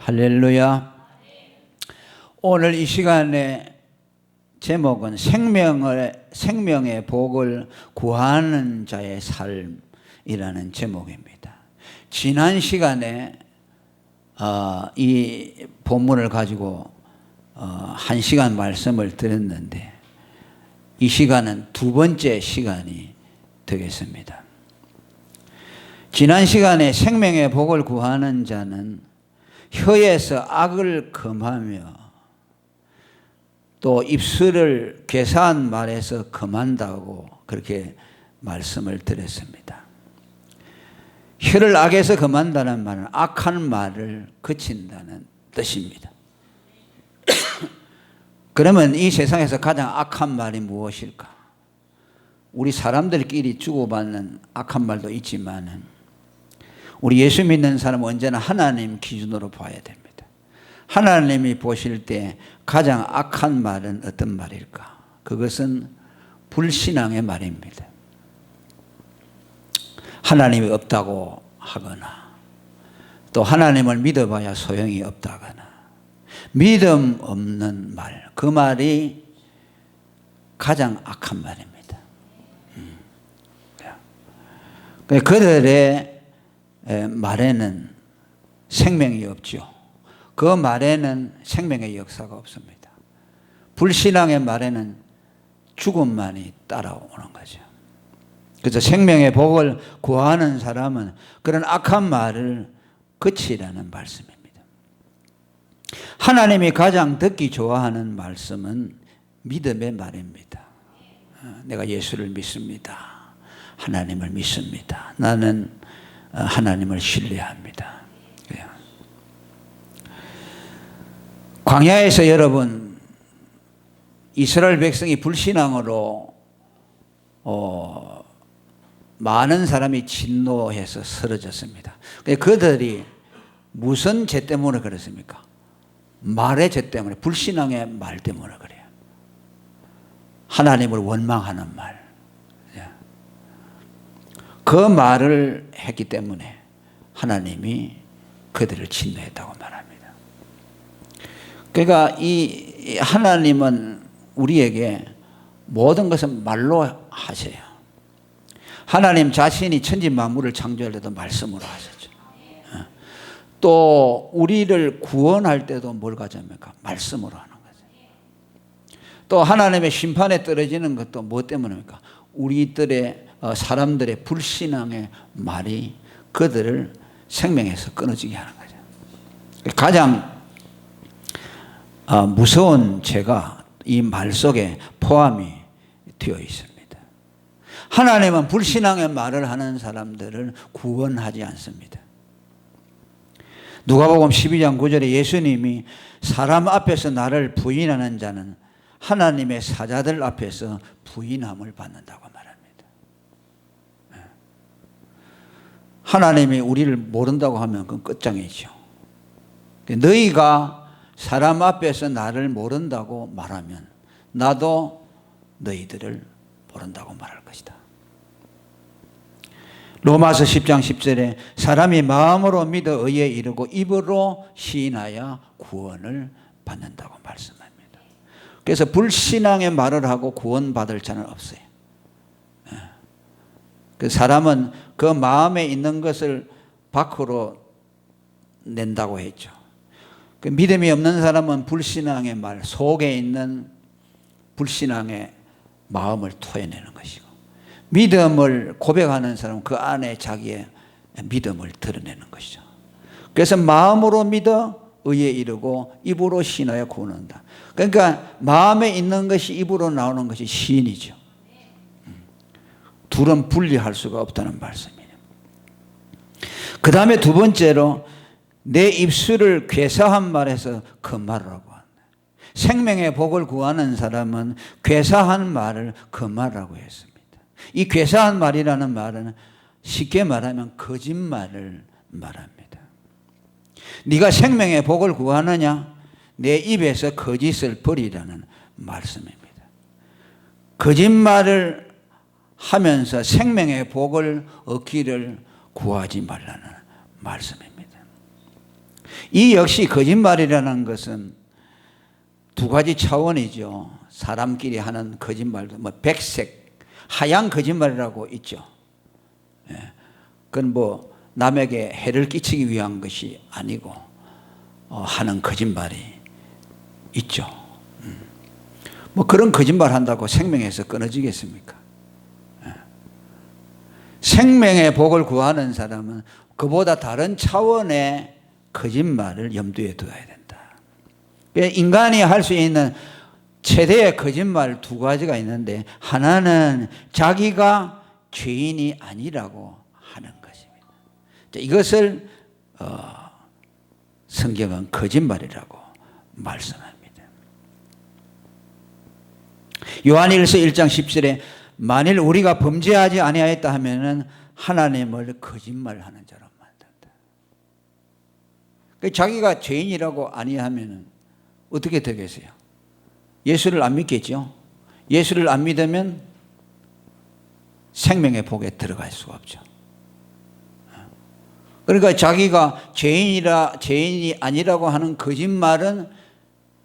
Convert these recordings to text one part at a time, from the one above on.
할렐루야. 오늘 이 시간에 제목은 생명의 복을 구하는 자의 삶이라는 제목입니다. 지난 시간에 이 본문을 가지고 1시간 말씀을 드렸는데 이 시간은 두 번째 시간이 되겠습니다. 지난 시간에 생명의 복을 구하는 자는 혀에서 악을 금하며 또 입술을 괴사한 말에서 금한다고 그렇게 말씀을 드렸습니다. 혀를 악에서 금한다는 말은 악한 말을 그친다는 뜻입니다. 그러면 이 세상에서 가장 악한 말이 무엇일까? 우리 사람들끼리 주고받는 악한 말도 있지만 우리 예수 믿는 사람은 언제나 하나님 기준으로 봐야 됩니다. 하나님이 보실 때 가장 악한 말은 어떤 말일까? 그것은 불신앙의 말입니다. 하나님이 없다고 하거나 또 하나님을 믿어봐야 소용이 없다거나 믿음 없는 말, 그 말이 가장 악한 말입니다. 그들의 말에는 생명이 없죠. 그 말에는 생명의 역사가 없습니다. 불신앙의 말에는 죽음만이 따라오는 거죠. 그래서 생명의 복을 구하는 사람은 그런 악한 말을 그치라는 말씀입니다. 하나님이 가장 듣기 좋아하는 말씀은 믿음의 말입니다. 내가 예수를 믿습니다. 하나님을 믿습니다. 나는 하나님을 신뢰합니다. 광야에서 여러분 이스라엘 백성이 불신앙으로 많은 사람이 진노해서 쓰러졌습니다. 그들이 무슨 죄 때문에 그렇습니까? 말의 죄 때문에, 불신앙의 말 때문에 그래요. 하나님을 원망하는 말. 그 말을 했기 때문에 하나님이 그들을 진노했다고 말합니다. 그러니까 이 하나님은 우리에게 모든 것을 말로 하세요. 하나님 자신이 천지 만물을 창조할 때도 말씀으로 하셨죠. 또 우리를 구원할 때도 뭘 가져옵니까? 말씀으로 하는 거죠. 또 하나님의 심판에 떨어지는 것도 뭐 때문입니까? 우리들의 사람들의 불신앙의 말이 그들을 생명에서 끊어지게 하는 거죠. 가장 무서운 죄가 이 말 속에 포함이 되어 있습니다. 하나님은 불신앙의 말을 하는 사람들을 구원하지 않습니다. 누가복음 12장 9절에 예수님이 사람 앞에서 나를 부인하는 자는 하나님의 사자들 앞에서 부인함을 받는다고 말합니다. 하나님이 우리를 모른다고 하면 그건 끝장이죠. 너희가 사람 앞에서 나를 모른다고 말하면 나도 너희들을 모른다고 말할 것이다. 로마서 10장 10절에 사람이 마음으로 믿어 의에 이르고 입으로 시인하여 구원을 받는다고 말씀합니다. 그래서 불신앙의 말을 하고 구원받을 자는 없어요. 그 사람은 그 마음에 있는 것을 밖으로 낸다고 했죠. 그 믿음이 없는 사람은 불신앙의 말, 속에 있는 불신앙의 마음을 토해내는 것이고, 믿음을 고백하는 사람은 그 안에 자기의 믿음을 드러내는 것이죠. 그래서 마음으로 믿어 의에 이르고 입으로 신하여 구원한다. 그러니까 마음에 있는 것이 입으로 나오는 것이 시인이죠. 둘은 분리할 수가 없다는 말씀이에요. 그 다음에 두 번째로 내 입술을 괴사한 말에서 금하라고 한다. 생명의 복을 구하는 사람은 괴사한 말을 금하라고 했습니다. 이 괴사한 말이라는 말은 쉽게 말하면 거짓말을 말합니다. 네가 생명의 복을 구하느냐? 내 입에서 거짓을 버리라는 말씀입니다. 거짓말을 하면서 생명의 복을 얻기를 구하지 말라는 말씀입니다. 이 역시 거짓말이라는 것은 두 가지 차원이죠. 사람끼리 하는 거짓말도 뭐 백색, 하얀 거짓말이라고 있죠. 그건 뭐 남에게 해를 끼치기 위한 것이 아니고 하는 거짓말이 있죠. 뭐 그런 거짓말 한다고 생명에서 끊어지겠습니까? 생명의 복을 구하는 사람은 그보다 다른 차원의 거짓말을 염두에 두어야 된다. 인간이 할 수 있는 최대의 거짓말 두 가지가 있는데, 하나는 자기가 죄인이 아니라고 하는 것입니다. 이것을 성경은 거짓말이라고 말씀합니다. 요한일서 1장 10절에 만일 우리가 범죄하지 아니하였다 하면은 하나님을 거짓말하는 자로 만든다. 자기가 죄인이라고 아니하면은 어떻게 되겠어요? 예수를 안 믿겠죠? 예수를 안 믿으면 생명의 복에 들어갈 수가 없죠. 그러니까 자기가 죄인이 아니라고 하는 거짓말은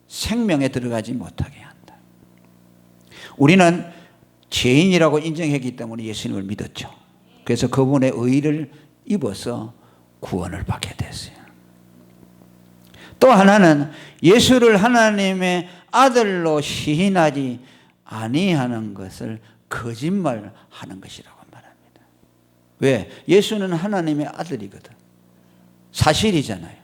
생명에 들어가지 못하게 한다. 우리는 죄인이라고 인정했기 때문에 예수님을 믿었죠. 그래서 그분의 의를 입어서 구원을 받게 됐어요. 또 하나는 예수를 하나님의 아들로 시인하지 아니하는 것을 거짓말하는 것이라고 말합니다. 왜? 예수는 하나님의 아들이거든. 사실이잖아요.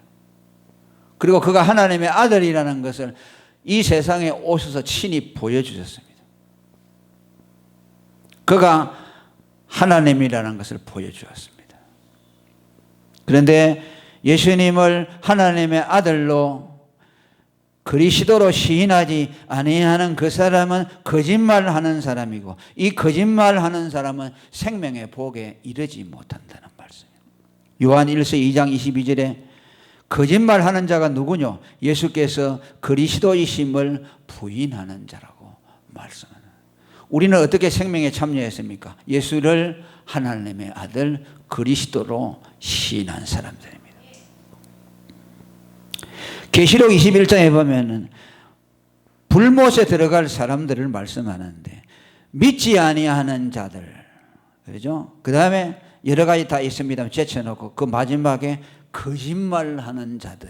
그리고 그가 하나님의 아들이라는 것을 이 세상에 오셔서 친히 보여주셨습니다. 그가 하나님이라는 것을 보여주었습니다. 그런데 예수님을 하나님의 아들로 그리스도로 시인하지 아니하는 그 사람은 거짓말하는 사람이고, 이 거짓말하는 사람은 생명의 복에 이르지 못한다는 말씀이에요. 요한 1서 2장 22절에 거짓말하는 자가 누구뇨? 예수께서 그리스도이심을 부인하는 자라고 말씀합니다. 우리는 어떻게 생명에 참여했습니까? 예수를 하나님의 아들 그리스도로 시인한 사람들입니다. 계시록 21장에 보면은 불못에 들어갈 사람들을 말씀하는데, 믿지 아니하는 자들, 그렇죠? 그 다음에 여러 가지 다 있습니다. 제쳐놓고 그 마지막에 거짓말하는 자들,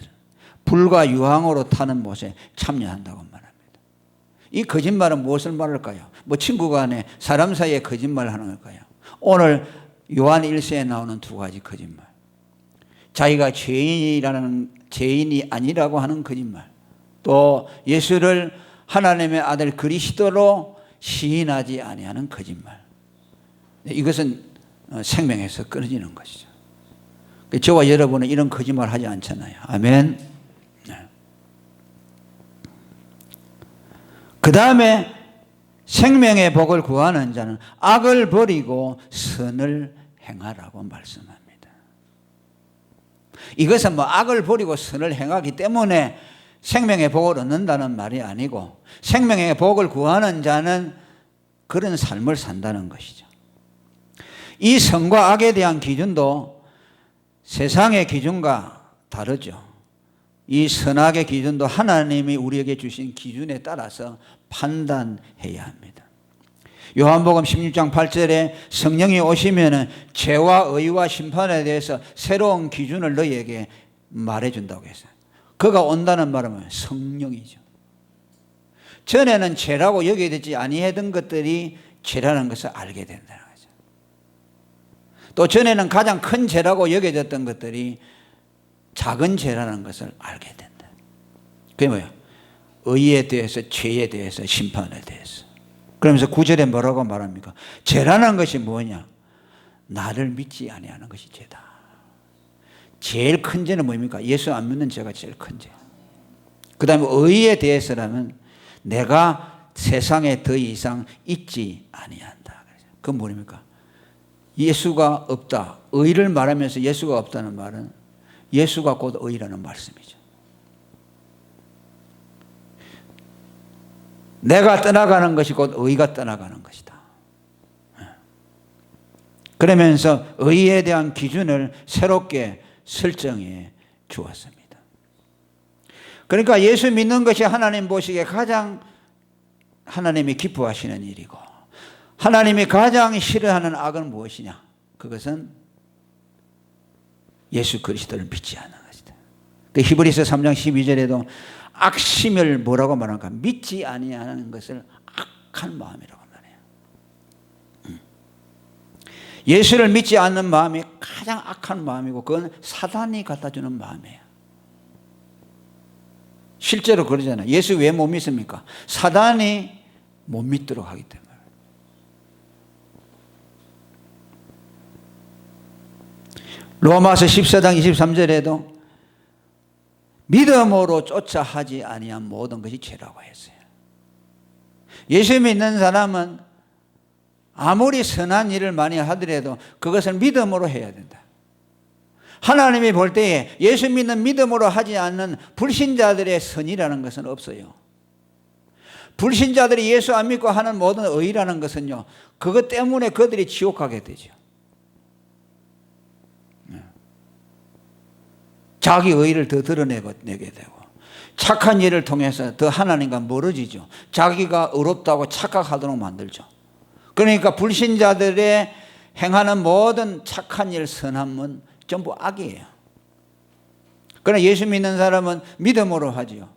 불과 유황으로 타는 못에 참여한다고 말합니다. 이 거짓말은 무엇을 말할까요? 뭐 친구 간에 사람 사이에 거짓말하는 걸까요? 오늘 요한 1서에 나오는 두 가지 거짓말, 자기가 죄인이 아니라고 하는 거짓말, 또 예수를 하나님의 아들 그리스도로 시인하지 아니하는 거짓말, 이것은 생명에서 끊어지는 것이죠. 저와 여러분은 이런 거짓말 하지 않잖아요. 아멘. 그 다음에 생명의 복을 구하는 자는 악을 버리고 선을 행하라고 말씀합니다. 이것은 뭐 악을 버리고 선을 행하기 때문에 생명의 복을 얻는다는 말이 아니고, 생명의 복을 구하는 자는 그런 삶을 산다는 것이죠. 이 선과 악에 대한 기준도 세상의 기준과 다르죠. 이 선악의 기준도 하나님이 우리에게 주신 기준에 따라서 판단해야 합니다. 요한복음 16장 8절에 성령이 오시면은 죄와 의와 심판에 대해서 새로운 기준을 너희에게 말해준다고 했어요. 그가 온다는 말은 성령이죠. 전에는 죄라고 여겨지지 아니하던 것들이 죄라는 것을 알게 된다는 거죠. 또 전에는 가장 큰 죄라고 여겨졌던 것들이 작은 죄라는 것을 알게 된다. 그게 뭐예요? 의에 대해서, 죄에 대해서, 심판에 대해서. 그러면서 9절에 뭐라고 말합니까? 죄라는 것이 뭐냐? 나를 믿지 아니하는 것이 죄다. 제일 큰 죄는 뭡니까? 예수 안 믿는 죄가 제일 큰 죄. 그 다음에 의에 대해서라면 내가 세상에 더 이상 있지 아니한다. 그건 뭡니까? 예수가 없다. 의를 말하면서 예수가 없다는 말은 예수가 곧 의라는 말씀이죠. 내가 떠나가는 것이 곧 의가 떠나가는 것이다. 그러면서 의에 대한 기준을 새롭게 설정해 주었습니다. 그러니까 예수 믿는 것이 하나님 보시기에 가장 하나님이 기뻐하시는 일이고, 하나님이 가장 싫어하는 악은 무엇이냐? 그것은 예수 그리스도를 믿지 않는 것이다. 그 히브리서 3장 12절에도 악심을 뭐라고 말할까? 믿지 아니하는 것을 악한 마음이라고 말해요. 예수를 믿지 않는 마음이 가장 악한 마음이고, 그건 사단이 갖다 주는 마음이에요. 실제로 그러잖아요. 예수 왜 못 믿습니까? 사단이 못 믿도록 하기 때문에. 로마서 14장 23절에도 믿음으로 쫓아 하지 아니한 모든 것이 죄라고 했어요. 예수 믿는 사람은 아무리 선한 일을 많이 하더라도 그것을 믿음으로 해야 된다. 하나님이 볼 때에 예수 믿는 믿음으로 하지 않는 불신자들의 선이라는 것은 없어요. 불신자들이 예수 안 믿고 하는 모든 의라는 것은요, 그것 때문에 그들이 지옥 가게 되죠. 자기 의를 더 드러내게 되고, 착한 일을 통해서 더 하나님과 멀어지죠. 자기가 의롭다고 착각하도록 만들죠. 그러니까 불신자들의 행하는 모든 착한 일, 선함은 전부 악이에요. 그러나 예수 믿는 사람은 믿음으로 하지요.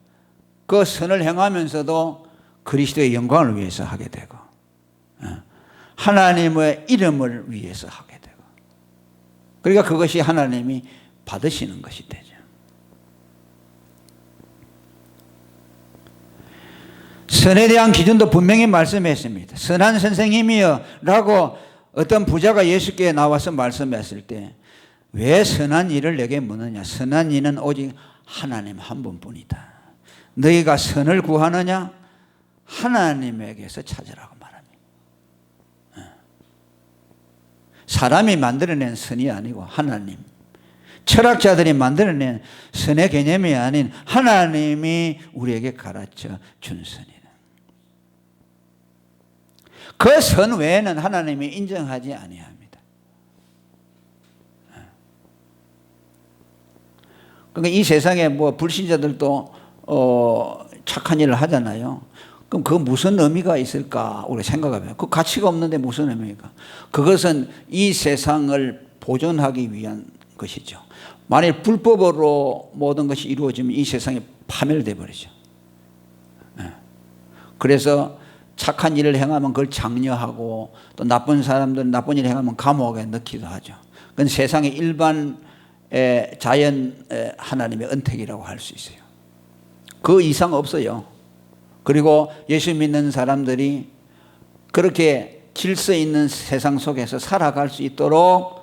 그 선을 행하면서도 그리스도의 영광을 위해서 하게 되고, 하나님의 이름을 위해서 하게 되고, 그러니까 그것이 하나님이 받으시는 것이 되죠. 선에 대한 기준도 분명히 말씀했습니다. 선한 선생님이여 라고 어떤 부자가 예수께 나와서 말씀했을 때, 왜 선한 일을 내게 묻느냐? 선한 이는 오직 하나님 한 분뿐이다. 너희가 선을 구하느냐? 하나님에게서 찾으라고 말합니다. 사람이 만들어낸 선이 아니고 하나님, 철학자들이 만들어낸 선의 개념이 아닌 하나님이 우리에게 가르쳐 준 선이다. 그 선 외에는 하나님이 인정하지 아니합니다. 그러니까 이 세상에 뭐 불신자들도 착한 일을 하잖아요. 그럼 그 무슨 의미가 있을까 우리가 생각해봐요. 그 가치가 없는데 무슨 의미입니까? 그것은 이 세상을 보존하기 위한 것이죠. 만일 불법으로 모든 것이 이루어지면 이 세상이 파멸돼 버리죠. 그래서 착한 일을 행하면 그걸 장려하고, 또 나쁜 사람들은 나쁜 일을 행하면 감옥에 넣기도 하죠. 그건 세상의 일반 자연 하나님의 은택이라고 할 수 있어요. 그 이상 없어요. 그리고 예수 믿는 사람들이 그렇게 질서 있는 세상 속에서 살아갈 수 있도록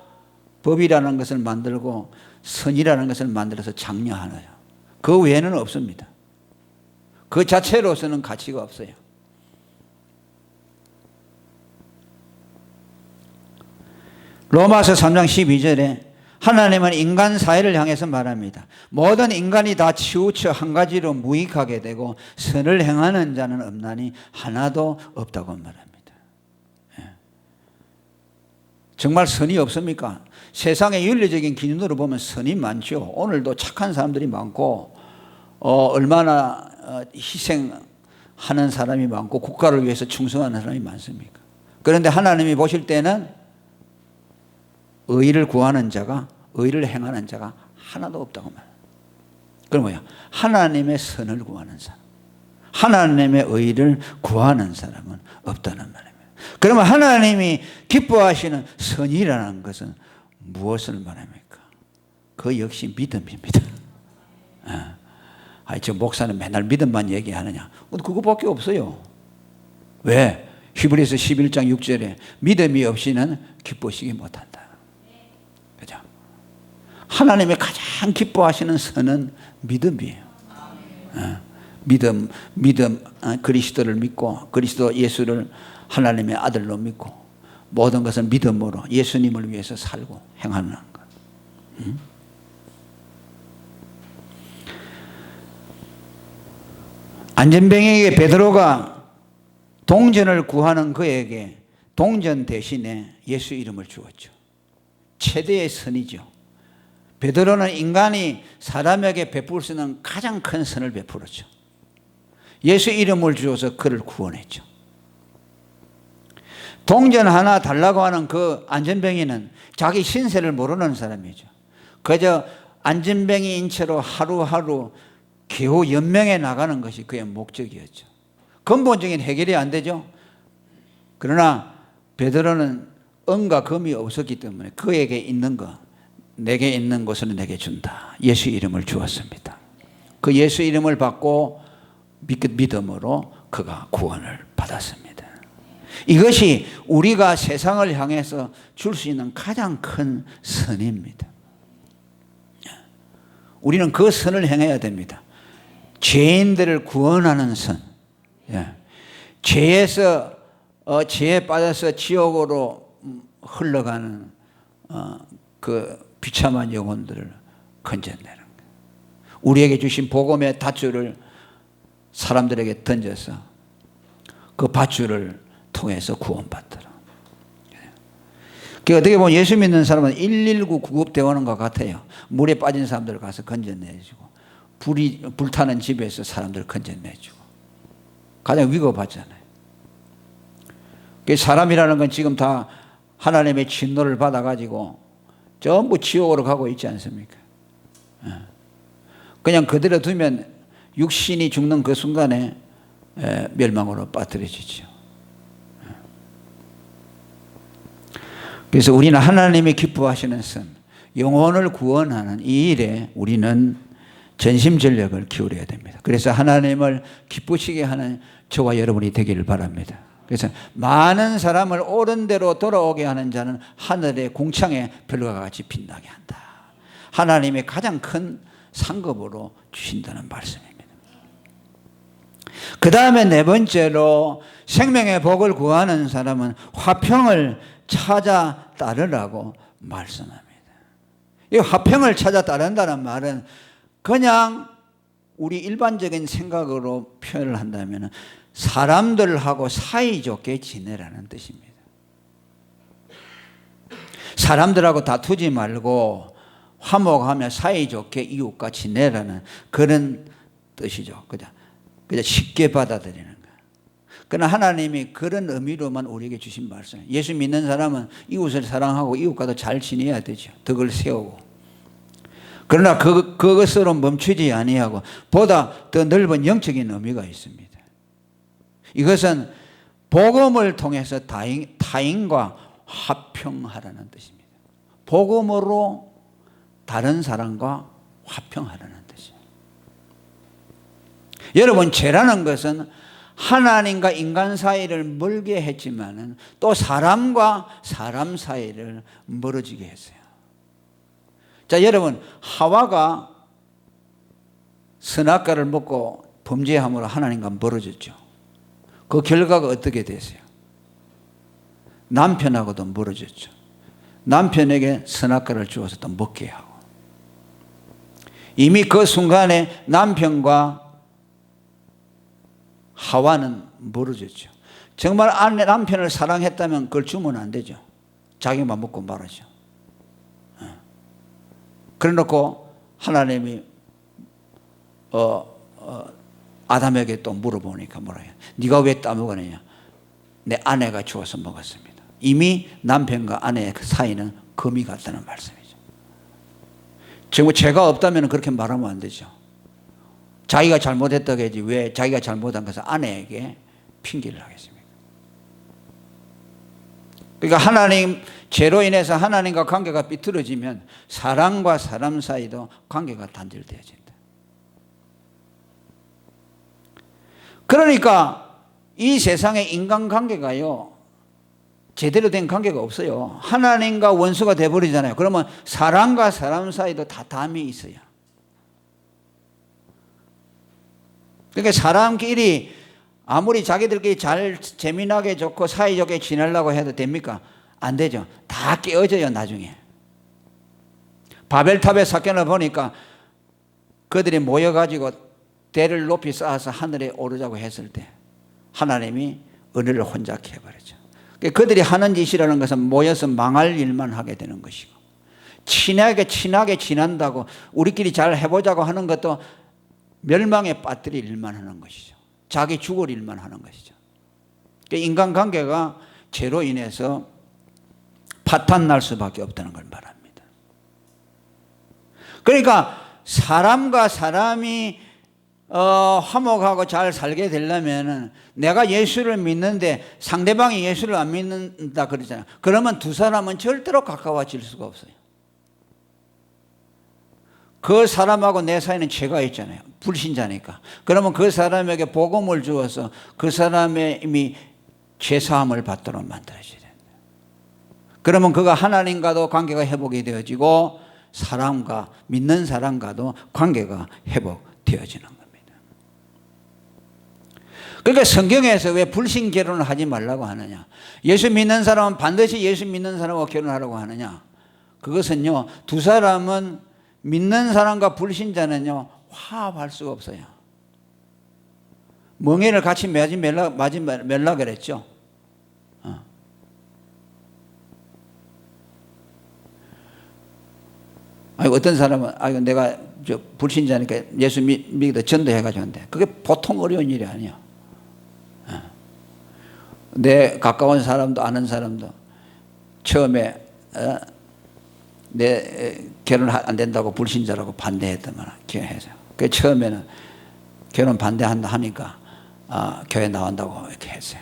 법이라는 것을 만들고 선이라는 것을 만들어서 장려하나요. 그 외에는 없습니다. 그 자체로서는 가치가 없어요. 로마서 3장 12절에 하나님은 인간 사회를 향해서 말합니다. 모든 인간이 다 치우쳐 한 가지로 무익하게 되고 선을 행하는 자는 없나니 하나도 없다고 말합니다. 정말 선이 없습니까? 세상의 윤리적인 기준으로 보면 선이 많죠. 오늘도 착한 사람들이 많고, 얼마나 희생하는 사람이 많고 국가를 위해서 충성하는 사람이 많습니까? 그런데 하나님이 보실 때는 의를 구하는 자가, 의를 행하는 자가 하나도 없다고 말합니다. 그럼 뭐야? 하나님의 선을 구하는 사람, 하나님의 의를 구하는 사람은 없다는 말입니다. 그러면 하나님이 기뻐하시는 선이라는 것은 무엇을 말합니까? 그 역시 믿음입니다. 저 목사는 맨날 믿음만 얘기하느냐? 그거밖에 없어요. 왜? 히브리서 11장 6절에 믿음이 없이는 기쁘시기 못한다. 그죠? 하나님의 가장 기뻐하시는 선은 믿음이에요. 믿음, 그리스도를 믿고 그리스도 예수를 하나님의 아들로 믿고 모든 것을 믿음으로 예수님을 위해서 살고 행하는 것. 안전병에게 베드로가 동전을 구하는 그에게 동전 대신에 예수 이름을 주었죠. 최대의 선이죠. 베드로는 인간이 사람에게 베풀 수 있는 가장 큰 선을 베풀었죠. 예수 이름을 주어서 그를 구원했죠. 동전 하나 달라고 하는 그 안전뱅이는 자기 신세를 모르는 사람이죠. 그저 안전뱅이인 채로 하루하루 겨우 연명해 나가는 것이 그의 목적이었죠. 근본적인 해결이 안 되죠. 그러나 베드로는 은과 금이 없었기 때문에 그에게 있는 것, 내게 있는 것을 내게 준다. 예수 이름을 주었습니다. 그 예수 이름을 받고 믿음으로 그가 구원을 받았습니다. 이것이 우리가 세상을 향해서 줄 수 있는 가장 큰 선입니다. 우리는 그 선을 행해야 됩니다. 죄인들을 구원하는 선. 죄에 빠져서 지옥으로 흘러가는 그 비참한 영혼들을 건져내는 거예요. 우리에게 주신 복음의 밧줄을 사람들에게 던져서 그 밧줄을 통해서 구원받더라. 어떻게 보면 예수 믿는 사람은 119 구급대원과 같아요. 물에 빠진 사람들을 가서 건져내주고 불타는 집에서 사람들을 건져내주고 가장 위급하잖아요. 사람이라는 건 지금 다 하나님의 진노를 받아가지고 전부 지옥으로 가고 있지 않습니까? 그냥 그대로 두면 육신이 죽는 그 순간에 멸망으로 빠뜨려지죠. 그래서 우리는 하나님이 기뻐하시는 선, 영혼을 구원하는 이 일에 우리는 전심전력을 기울여야 됩니다. 그래서 하나님을 기쁘시게 하는 저와 여러분이 되기를 바랍니다. 그래서 많은 사람을 옳은 대로 돌아오게 하는 자는 하늘의 궁창의 별과 같이 빛나게 한다. 하나님의 가장 큰 상급으로 주신다는 말씀입니다. 그 다음에 네 번째로 생명의 복을 구하는 사람은 화평을 찾아 따르라고 말씀합니다. 이 화평을 찾아 따른다는 말은 그냥 우리 일반적인 생각으로 표현을 한다면 사람들하고 사이좋게 지내라는 뜻입니다. 사람들하고 다투지 말고 화목하며 사이좋게 이웃과 지내라는 그런 뜻이죠. 그냥 쉽게 받아들이는 거예요. 그러나 하나님이 그런 의미로만 우리에게 주신 말씀. 예수 믿는 사람은 이웃을 사랑하고 이웃과도 잘 지내야 되죠. 덕을 세우고. 그러나 그것으로 멈추지 아니하고 보다 더 넓은 영적인 의미가 있습니다. 이것은 복음을 통해서 타인과 화평하라는 뜻입니다. 복음으로 다른 사람과 화평하라는 뜻이에요. 여러분, 죄라는 것은 하나님과 인간 사이를 멀게 했지만은 또 사람과 사람 사이를 멀어지게 했어요. 자, 여러분, 하와가 선악과를 먹고 범죄함으로 하나님과 멀어졌죠. 그 결과가 어떻게 되세요? 남편하고도 멀어졌죠. 남편에게 선악과를 주어서 또 먹게 하고. 이미 그 순간에 남편과 하와는 멀어졌죠. 정말 남편을 사랑했다면 그걸 주면 안 되죠. 자기만 먹고 말하죠. 그래 놓고 하나님이 아담에게 또 물어보니까 뭐라 해요? 네가 왜 따먹었느냐? 내 아내가 주어서 먹었습니다. 이미 남편과 아내의 그 사이는 금이 같다는 말씀이죠. 정말 죄가 없다면 그렇게 말하면 안 되죠. 자기가 잘못했다고 하지 왜 자기가 잘못한 것을 아내에게 핑계를 하겠습니까? 그러니까 하나님 죄로 인해서 하나님과 관계가 삐뚤어지면 사람과 사람 사이도 관계가 단절되어진다. 그러니까 이 세상의 인간관계가요 제대로 된 관계가 없어요. 하나님과 원수가 돼버리잖아요. 그러면 사람과 사람 사이도 다 담이 있어요. 그러니까 사람끼리 아무리 자기들끼리 잘 재미나게 좋고 사이좋게 지내려고 해도 됩니까? 안 되죠. 다 깨어져요 나중에. 바벨탑의 사건을 보니까 그들이 모여가지고 대를 높이 쌓아서 하늘에 오르자고 했을 때 하나님이 은혜를 혼잡케 해버렸죠. 그들이 하는 짓이라는 것은 모여서 망할 일만 하게 되는 것이고 친하게 지낸다고 우리끼리 잘 해보자고 하는 것도 멸망에 빠뜨릴 일만 하는 것이죠. 자기 죽을 일만 하는 것이죠. 인간관계가 죄로 인해서 파탄날 수밖에 없다는 걸 말합니다. 그러니까 사람과 사람이 화목하고 잘 살게 되려면 내가 예수를 믿는데 상대방이 예수를 안 믿는다 그러잖아요. 그러면 두 사람은 절대로 가까워질 수가 없어요. 그 사람하고 내 사이는 죄가 있잖아요. 불신자니까. 그러면 그 사람에게 복음을 주어서 그 사람의 이미 죄사함을 받도록 만들어줘야 됩니다. 그러면 그가 하나님과도 관계가 회복이 되어지고 사람과 믿는 사람과도 관계가 회복되어지는 겁니다. 그러니까 성경에서 왜 불신 결혼을 하지 말라고 하느냐? 예수 믿는 사람은 반드시 예수 믿는 사람하고 결혼하라고 하느냐? 그것은요, 두 사람은 믿는 사람과 불신자는요 화합할 수가 없어요. 멍에를 같이 멜라 그랬죠. 어떤 사람은 내가 불신자니까 예수 믿기도 전도해가지고 한대. 그게 보통 어려운 일이 아니야. 내 가까운 사람도 아는 사람도 처음에 내 결혼 안 된다고 불신자라고 반대했더만 교회에서. 그 처음에는 결혼 반대한다 하니까 교회 나온다고 이렇게 했어요.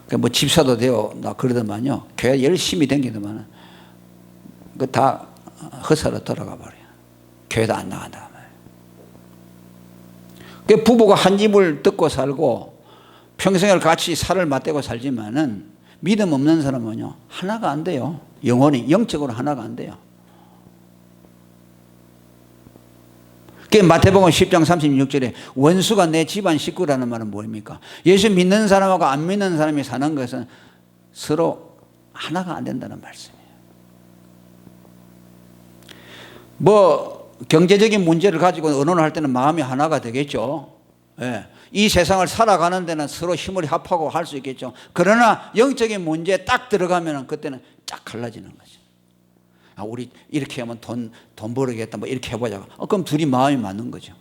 그 뭐 집사도 되어 나 그러더만요. 교회 열심히 다니더만 그 다 헛살로 돌아가 버려요. 교회도 안 나간다 말이에요. 그 부부가 한 집을 뜯고 살고 평생을 같이 살을 맞대고 살지만은 믿음 없는 사람은요 하나가 안 돼요. 영적으로 하나가 안 돼요. 마태복음 10장 36절에 원수가 내 집안 식구라는 말은 뭡니까? 예수 믿는 사람하고 안 믿는 사람이 사는 것은 서로 하나가 안 된다는 말씀이에요. 뭐 경제적인 문제를 가지고 의논을 할 때는 마음이 하나가 되겠죠. 예. 이 세상을 살아가는 데는 서로 힘을 합하고 할 수 있겠죠. 그러나 영적인 문제에 딱 들어가면 그때는 쫙 갈라지는 거죠. 우리 이렇게 하면 돈 벌어야겠다 뭐 이렇게 해보자고. 그럼 둘이 마음이 맞는 거죠.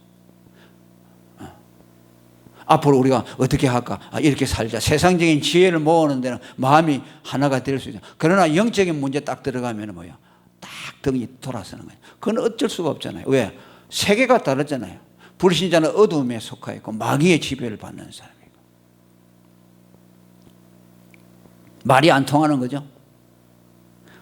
앞으로 우리가 어떻게 할까? 이렇게 살자. 세상적인 지혜를 모으는 데는 마음이 하나가 될 수 있죠. 그러나 영적인 문제 딱 들어가면 뭐예요? 딱 등이 돌아서는 거예요. 그건 어쩔 수가 없잖아요. 왜? 세계가 다르잖아요. 불신자는 어둠에 속하 있고 마귀의 지배를 받는 사람이고. 말이 안 통하는 거죠.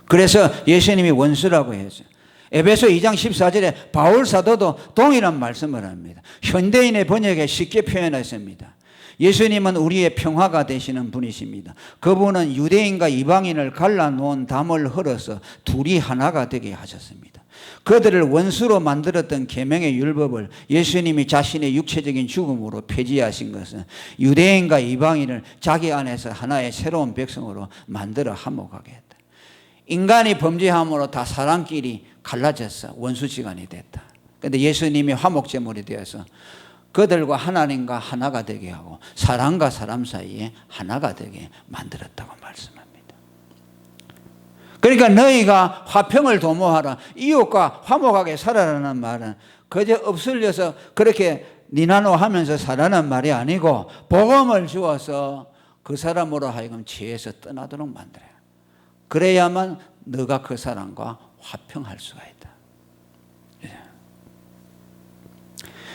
그래서 예수님이 원수라고 했어요. 에베소 2장 14절에 바울 사도도 동일한 말씀을 합니다. 현대인의 번역에 쉽게 표현했습니다. 예수님은 우리의 평화가 되시는 분이십니다. 그분은 유대인과 이방인을 갈라놓은 담을 흘어서 둘이 하나가 되게 하셨습니다. 그들을 원수로 만들었던 계명의 율법을 예수님이 자신의 육체적인 죽음으로 폐지하신 것은 유대인과 이방인을 자기 안에서 하나의 새로운 백성으로 만들어 화목하게 했다. 인간이 범죄함으로 다 사람끼리 갈라졌어. 원수지간이 됐다. 그런데 예수님이 화목제물이 되어서 그들과 하나님과 하나가 되게 하고 사람과 사람 사이에 하나가 되게 만들었다고 말씀합니다. 그러니까 너희가 화평을 도모하라. 이웃과 화목하게 살아라는 말은 그저 엎슬려서 그렇게 니나노하면서 살라는 말이 아니고 복음을 주어서 그 사람으로 하여금 죄에서 떠나도록 만들어요. 그래야만 너가 그 사람과 화평할 수가 있다.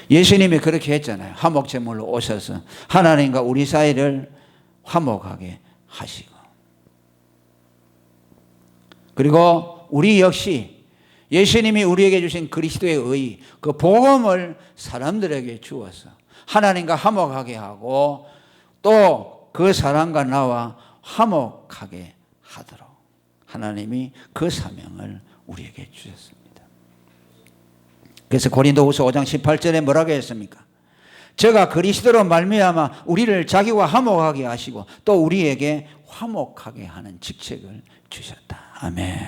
예수님이 그렇게 했잖아요. 화목제물로 오셔서 하나님과 우리 사이를 화목하게 하시고, 그리고 우리 역시 예수님이 우리에게 주신 그리스도의 의, 그 복음을 사람들에게 주어서 하나님과 화목하게 하고 또 그 사람과 나와 화목하게 하도록 하나님이 그 사명을 우리에게 주셨습니다. 그래서 고린도후서 5장 18절에 뭐라고 했습니까? 저가 그리스도로 말미암아 우리를 자기와 화목하게 하시고 또 우리에게 화목하게 하는 직책을 주셨다. 아멘.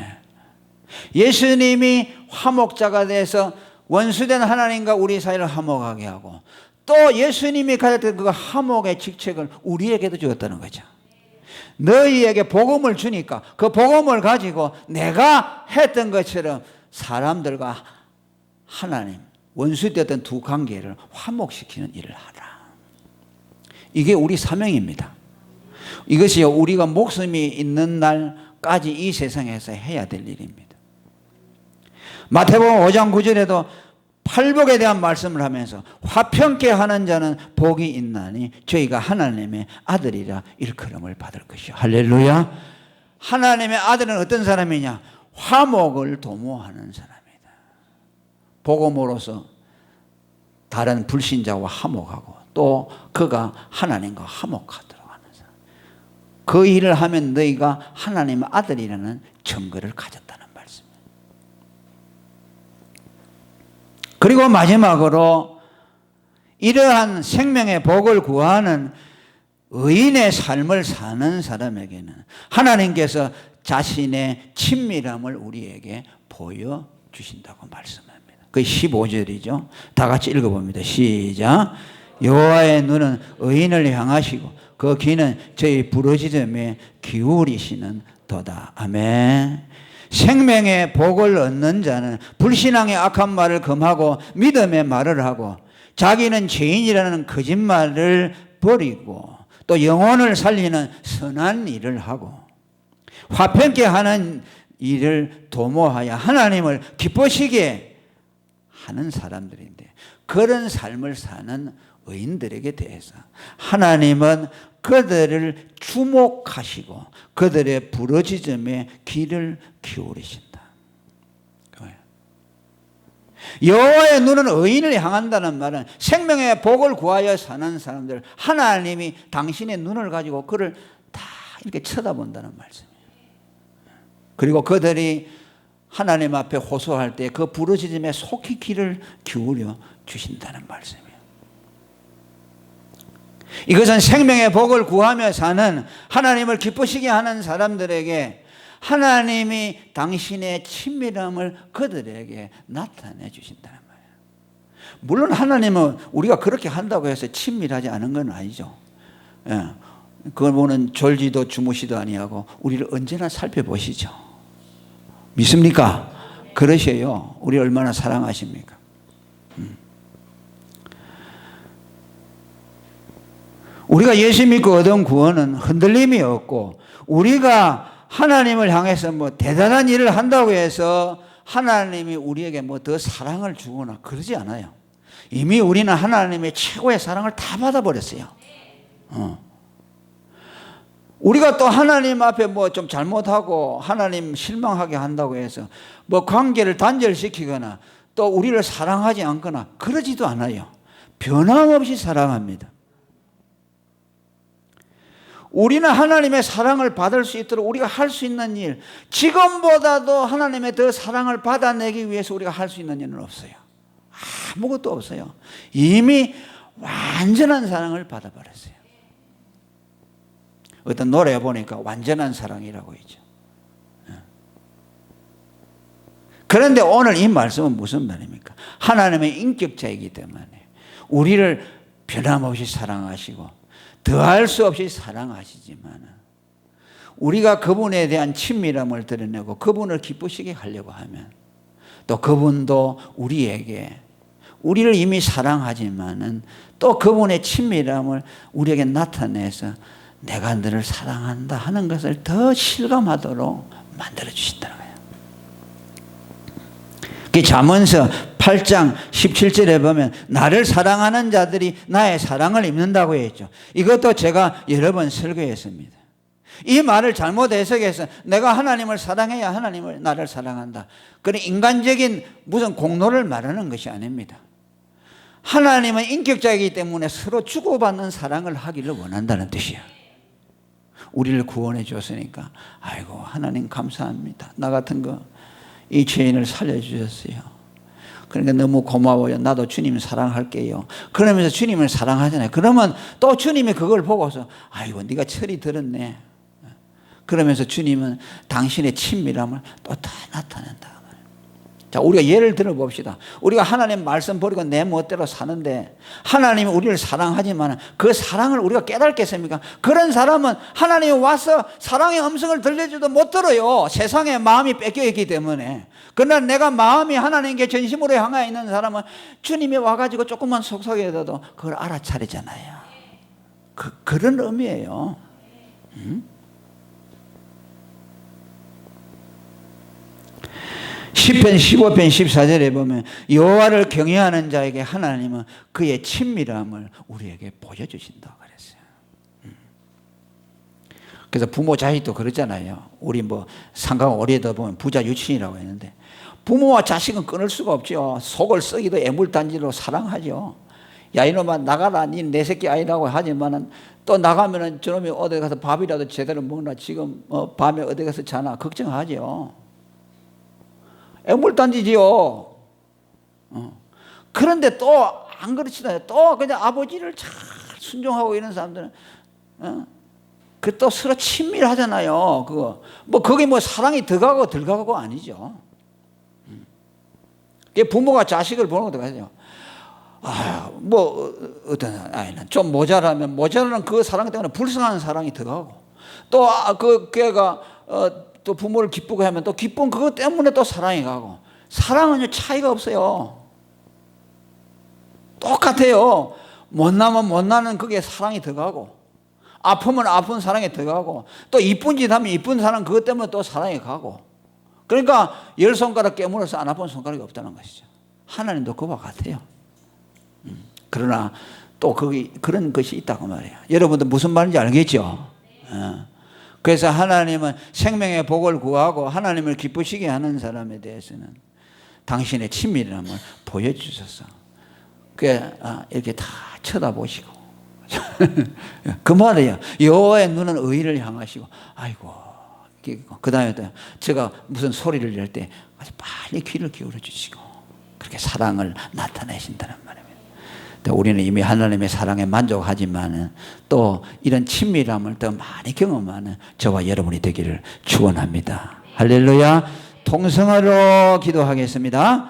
예수님이 화목자가 돼서 원수된 하나님과 우리 사이를 화목하게 하고 또 예수님이 가졌던 그 화목의 직책을 우리에게도 주었다는 거죠. 너희에게 복음을 주니까 그 복음을 가지고 내가 했던 것처럼 사람들과 하나님, 원수되었던 두 관계를 화목시키는 일을 하라. 이게 우리 사명입니다. 이것이 우리가 목숨이 있는 날까지 이 세상에서 해야 될 일입니다. 마태복음 5장 9절에도 팔복에 대한 말씀을 하면서 화평케 하는 자는 복이 있나니 저희가 하나님의 아들이라 일컬음을 받을 것이요. 할렐루야. 하나님의 아들은 어떤 사람이냐? 화목을 도모하는 사람이다. 복음으로서 다른 불신자와 화목하고 또 그가 하나님과 화목하도록 하는 사람. 그 일을 하면 너희가 하나님의 아들이라는 증거를 가졌다는 말씀이에요. 그리고 마지막으로 이러한 생명의 복을 구하는 의인의 삶을 사는 사람에게는 하나님께서 자신의 친밀함을 우리에게 보여주신다고 말씀합니다. 그 15절이죠. 다 같이 읽어봅니다. 시작. 여호와의 눈은 의인을 향하시고 그 귀는 저희 부르짖음에 기울이시는 도다. 아멘. 생명의 복을 얻는 자는 불신앙의 악한 말을 금하고 믿음의 말을 하고 자기는 죄인이라는 거짓말을 버리고 또 영혼을 살리는 선한 일을 하고 화평케 하는 일을 도모하여 하나님을 기쁘시게 하는 사람들인데, 그런 삶을 사는 의인들에게 대해서 하나님은 그들을 주목하시고 그들의 부르짖음에 귀를 기울이신다. 여호와의 눈은 의인을 향한다는 말은 생명의 복을 구하여 사는 사람들, 하나님이 당신의 눈을 가지고 그를 다 이렇게 쳐다본다는 말씀이에요. 그리고 그들이 하나님 앞에 호소할 때 그 부르짖음에 속히 귀를 기울여 주신다는 말씀이에요. 이것은 생명의 복을 구하며 사는, 하나님을 기쁘시게 하는 사람들에게 하나님이 당신의 친밀함을 그들에게 나타내 주신다는 말이에요. 물론 하나님은 우리가 그렇게 한다고 해서 친밀하지 않은 건 아니죠. 예. 그분은 졸지도 주무시도 아니하고 우리를 언제나 살펴보시죠. 믿습니까? 그러셔요. 우리 얼마나 사랑하십니까? 우리가 예수 믿고 얻은 구원은 흔들림이 없고, 우리가 하나님을 향해서 뭐 대단한 일을 한다고 해서 하나님이 우리에게 뭐 더 사랑을 주거나 그러지 않아요. 이미 우리는 하나님의 최고의 사랑을 다 받아버렸어요. 우리가 또 하나님 앞에 뭐 좀 잘못하고 하나님 실망하게 한다고 해서 뭐 관계를 단절시키거나 또 우리를 사랑하지 않거나 그러지도 않아요. 변함없이 사랑합니다. 우리는 하나님의 사랑을 받을 수 있도록 우리가 할 수 있는 일, 지금보다도 하나님의 더 사랑을 받아내기 위해서 우리가 할 수 있는 일은 없어요. 아무것도 없어요. 이미 완전한 사랑을 받아버렸어요. 어떤 노래 보니까 완전한 사랑이라고 있죠. 그런데 오늘 이 말씀은 무슨 말입니까? 하나님의 인격자이기 때문에 우리를 변함없이 사랑하시고 더할 수 없이 사랑하시지만, 우리가 그분에 대한 친밀함을 드러내고 그분을 기쁘시게 하려고 하면 또 그분도 우리에게, 우리를 이미 사랑하지만은 또 그분의 친밀함을 우리에게 나타내서 내가 너를 사랑한다 하는 것을 더 실감하도록 만들어 주신다는 거예요. 잠언서 8장 17절에 보면 나를 사랑하는 자들이 나의 사랑을 입는다고 했죠. 이것도 제가 여러 번 설교했습니다. 이 말을 잘못 해석해서 내가 하나님을 사랑해야 하나님을 나를 사랑한다, 그런 인간적인 무슨 공로를 말하는 것이 아닙니다. 하나님은 인격자이기 때문에 서로 주고받는 사랑을 하기를 원한다는 뜻이야. 우리를 구원해 줬으니까 아이고 하나님 감사합니다, 나 같은 이 죄인을 살려주셨어요. 그러니까 너무 고마워요. 나도 주님 사랑할게요. 그러면서 주님을 사랑하잖아요. 그러면 또 주님이 그걸 보고서 아이고 네가 철이 들었네. 그러면서 주님은 당신의 친밀함을 또 다 나타낸다. 자, 우리가 예를 들어 봅시다. 우리가 하나님 말씀 버리고 내 멋대로 사는데 하나님이 우리를 사랑하지만 그 사랑을 우리가 깨닫겠습니까? 그런 사람은 하나님이 와서 사랑의 음성을 들려줘도 못 들어요. 세상에 마음이 뺏겨 있기 때문에. 그러나 내가 마음이 하나님께 전심으로 향해 있는 사람은 주님이 와가지고 조금만 속삭여도 그걸 알아차리잖아요. 그런 의미예요. 시편 15편 14절에 보면 여호와를 경외하는 자에게 하나님은 그의 친밀함을 우리에게 보여주신다고 그랬어요. 그래서 부모 자식도 그러잖아요. 우리 뭐 상가 오래다 보면 부자 유친이라고 했는데 부모와 자식은 끊을 수가 없죠. 속을 썩이도 애물단지로 사랑하죠. 야 이놈아 나가라 니 내 새끼 아니라고 하지만은 또 나가면은 저놈이 어디 가서 밥이라도 제대로 먹나 지금 밤에 어디 가서 자나 걱정하죠. 애물단지지요. 그런데 또 안 그렇지도 또 그냥 아버지를 잘 순종하고 이런 사람들은 그 또 서로 친밀하잖아요. 그거 뭐 거기 뭐 사랑이 더 가고 덜 가고 아니죠. 부모가 자식을 보는 것도 가죠. 뭐 어떤 아이는 좀 모자라면 모자라는 그 사랑 때문에 불쌍한 사랑이 더 가고 또 그 걔가 또 부모를 기쁘게 하면 또 기쁜 그것 때문에 또 사랑이 가고 사랑은 차이가 없어요. 똑같아요. 못나면 못나는 그게 사랑이 더 가고 아프면 아픈 사랑이 더 가고 또 이쁜 짓 하면 이쁜 사랑 그것 때문에 또 사랑이 가고 그러니까 10손가락 깨물어서 안 아픈 손가락이 없다는 것이죠. 하나님도 그와 같아요. 그러나 또 거기 그런 것이 있다고 말이에요. 여러분들 무슨 말인지 알겠죠? 그래서 하나님은 생명의 복을 구하고 하나님을 기쁘시게 하는 사람에 대해서는 당신의 친밀함을 보여주셔서 이렇게 다 쳐다보시고 그 말이에요. 여호와의 눈은 의를 향하시고 아이고 그 다음에 제가 무슨 소리를 낼 때 아주 빨리 귀를 기울여 주시고 그렇게 사랑을 나타내신다는 말입니다. 우리는 이미 하나님의 사랑에 만족하지만 또 이런 친밀함을 더 많이 경험하는 저와 여러분이 되기를 축원합니다. 할렐루야. 통성으로 기도하겠습니다.